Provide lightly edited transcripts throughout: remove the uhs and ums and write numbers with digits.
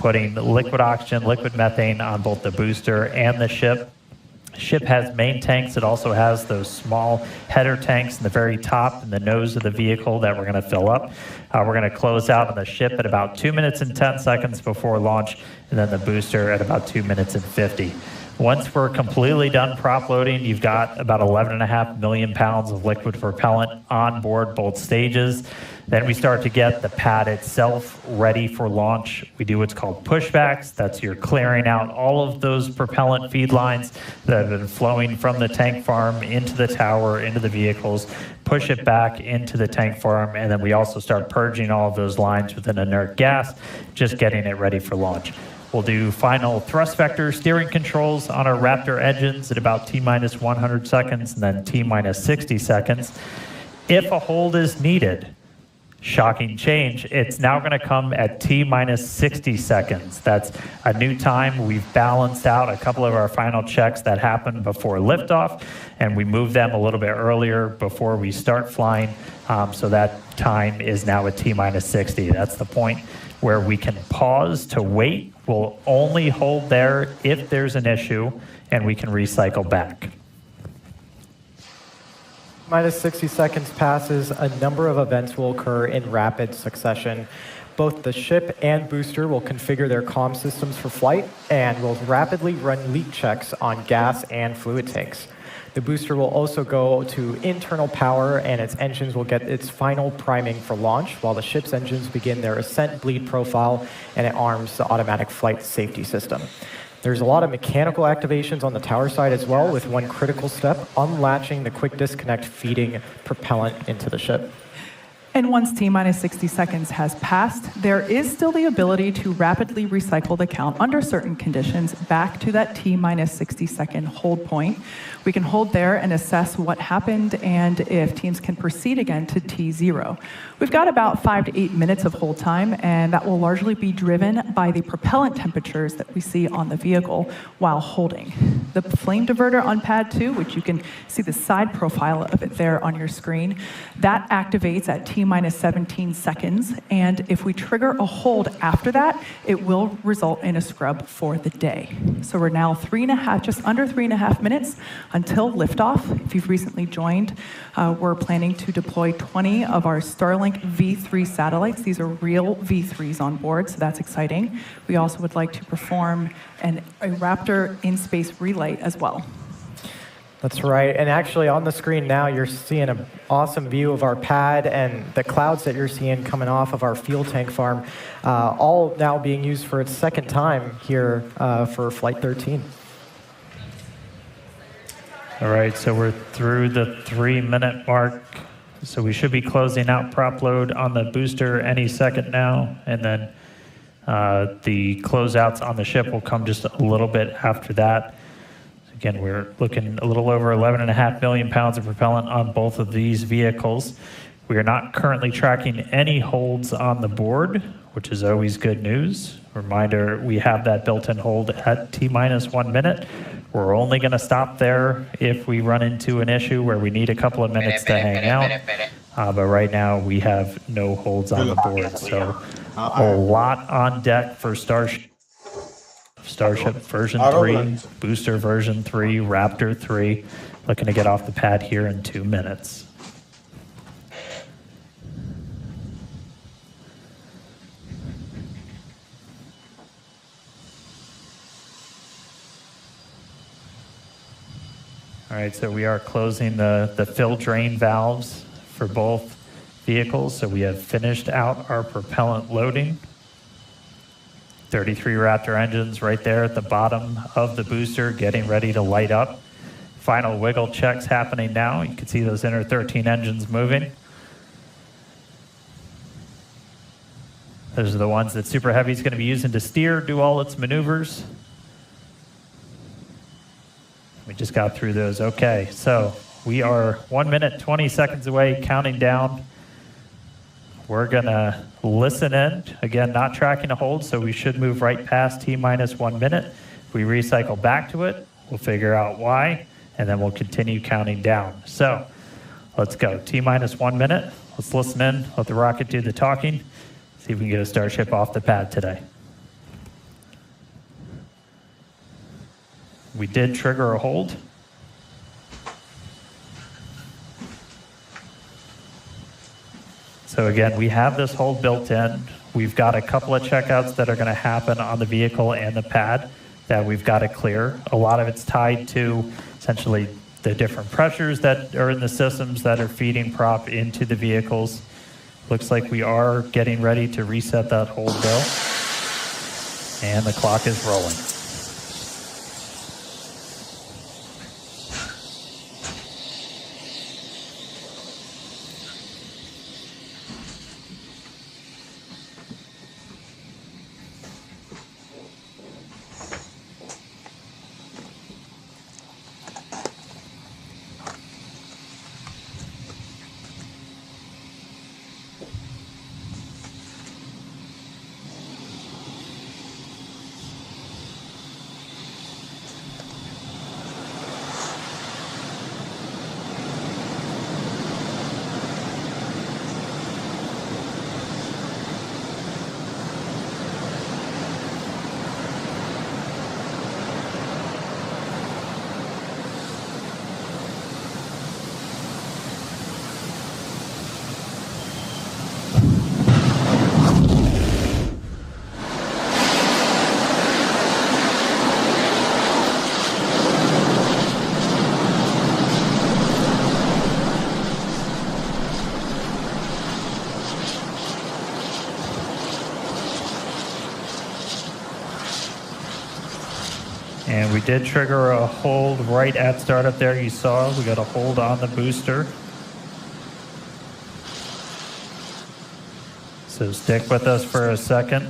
putting liquid oxygen, liquid methane on both the booster and the ship. Ship has main tanks. It also has those small header tanks in the very top and the nose of the vehicle that we're going to fill up. We're going to close out on the ship at about 2 minutes and 10 seconds before launch, and then the booster at about 2 minutes and 50. Once we're completely done prop loading, you've got about 11.5 million pounds of liquid propellant on board both stages. Then we start to get the pad itself ready for launch. We do what's called pushbacks. That's you're clearing out all of those propellant feed lines that have been flowing from the tank farm into the tower, into the vehicles, push it back into the tank farm, and then we also start purging all of those lines with an inert gas, just getting it ready for launch. We'll do final thrust vector steering controls on our Raptor engines at about T-minus 100 seconds and then T-minus 60 seconds. If a hold is needed, shocking change, it's now going to come at T-minus 60 seconds. That's a new time. We've balanced out a couple of our final checks that happened before liftoff, and we moved them a little bit earlier before we start flying, so that time is now at T-minus 60. That's the point where we can pause to wait. We'll only hold there if there's an issue, and we can recycle back. Minus 60 seconds passes, a number of events will occur in rapid succession. Both the ship and booster will configure their comm systems for flight and will rapidly run leak checks on gas and fluid tanks. The booster will also go to internal power, and its engines will get its final priming for launch, while the ship's engines begin their ascent bleed profile, and it arms the automatic flight safety system. There's a lot of mechanical activations on the tower side as well, with one critical step, unlatching the quick disconnect feeding propellant into the ship. And once T-minus 60 seconds has passed, there is still the ability to rapidly recycle the count under certain conditions back to that T-minus 60 second hold point. We can hold there and assess what happened and if teams can proceed again to T0. We've got about 5 to 8 minutes of hold time, and that will largely be driven by the propellant temperatures that we see on the vehicle while holding. The flame diverter on pad 2, which you can see the side profile of it there on your screen, that activates at T-minus 17 seconds, and if we trigger a hold after that, it will result in a scrub for the day. So we're now just under 3.5 minutes until liftoff. If you've recently joined, we're planning to deploy 20 of our Starlink V3 satellites. These are real V3s on board, so that's exciting. We also would like to perform a Raptor in-space relay as well. That's right, and actually on the screen now you're seeing an awesome view of our pad and the clouds that you're seeing coming off of our fuel tank farm, all now being used for its second time here for Flight 13. All right, so we're through the 3-minute mark, so we should be closing out prop load on the booster any second now, and then the closeouts on the ship will come just a little bit after that. Again, we're looking a little over 11.5 million pounds of propellant on both of these vehicles. We are not currently tracking any holds on the board, which is always good news. Reminder, we have that built-in hold at T-minus 1 minute. We're only going to stop there if we run into an issue where we need a couple of minutes to hang out. But right now, we have no holds on the board. So a lot on deck for Starship version 3, booster version 3, Raptor 3. Looking to get off the pad here in 2 minutes. All right, so we are closing the fill drain valves for both vehicles. So we have finished out our propellant loading. 33 Raptor engines right there at the bottom of the booster getting ready to light up. Final wiggle checks happening now. You can see those inner 13 engines moving. Those are the ones that Super Heavy is going to be using to steer, do all its maneuvers. We just got through those. Okay, so we are 1 minute, 20 seconds away, counting down. We're gonna listen in. Again, not tracking a hold, so we should move right past T-minus 1 minute. If we recycle back to it, we'll figure out why, and then we'll continue counting down. So let's go. T-minus 1 minute. Let's listen in, let the rocket do the talking, see if we can get a Starship off the pad today. We did trigger a hold. So again, we have this hold built in. We've got a couple of checkouts that are going to happen on the vehicle and the pad that we've got to clear. A lot of it's tied to essentially the different pressures that are in the systems that are feeding prop into the vehicles. Looks like we are getting ready to reset that hold bill. And the clock is rolling. And we did trigger a hold right at startup there. You saw we got a hold on the booster. So stick with us for a second.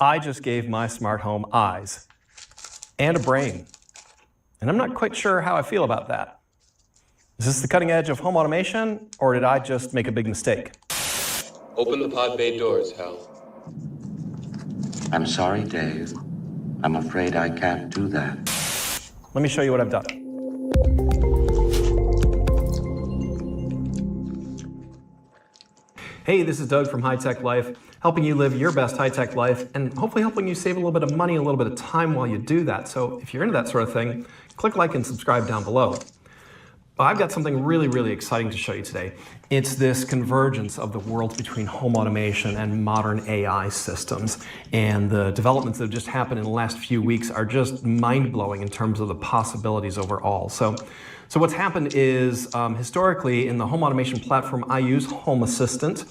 I just gave my smart home eyes and a brain, and I'm not quite sure how I feel about that. Is this the cutting edge of home automation, or did I just make a big mistake? Open the pod bay doors, Hal. I'm sorry, Dave. I'm afraid I can't do that. Let me show you what I've done. Hey, this is Doug from High Tech Life, helping you live your best high-tech life and hopefully helping you save a little bit of money, a little bit of time while you do that. So if you're into that sort of thing, click like and subscribe down below. I've got something really, really exciting to show you today. It's this convergence of the world between home automation and modern AI systems. And the developments that have just happened in the last few weeks are just mind-blowing in terms of the possibilities overall. So what's happened is, historically, in the home automation platform I use, Home Assistant,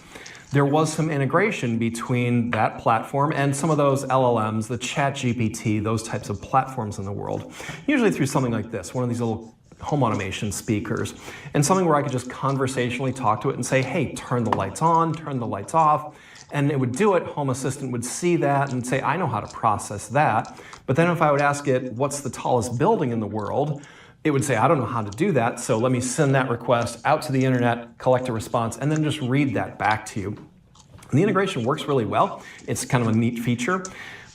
there was some integration between that platform and some of those LLMs, the ChatGPT, those types of platforms in the world. Usually through something like this, one of these little home automation speakers, and something where I could just conversationally talk to it and say, hey, turn the lights on, turn the lights off, and it would do it. Home Assistant would see that and say, I know how to process that. But then if I would ask it, what's the tallest building in the world? It would say, I don't know how to do that, so let me send that request out to the internet, collect a response, and then just read that back to you. And the integration works really well. It's kind of a neat feature,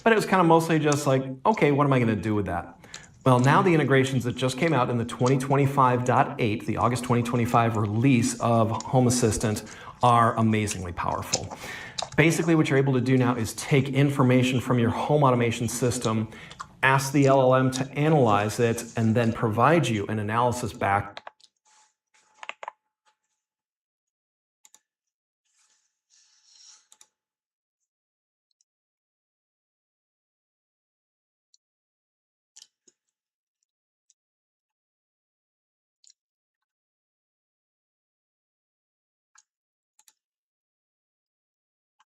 but it was kind of mostly just like, okay, what am I gonna do with that? Well, now the integrations that just came out in the 2025.8, the August 2025 release of Home Assistant, are amazingly powerful. Basically, what you're able to do now is take information from your home automation system, ask the LLM to analyze it, and then provide you an analysis back.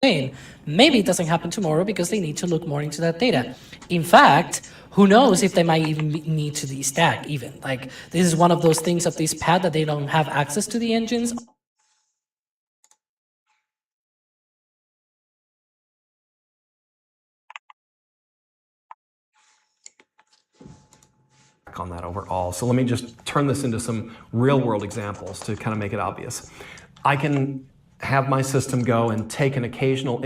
maybe it doesn't happen tomorrow because they need to look more into that data. In fact, who knows if they might even need to destack even. Like, this is one of those things of this pad that they don't have access to the engines. On that overall. So let me just turn this into some real world examples to kind of make it obvious. I can have my system go and take an occasional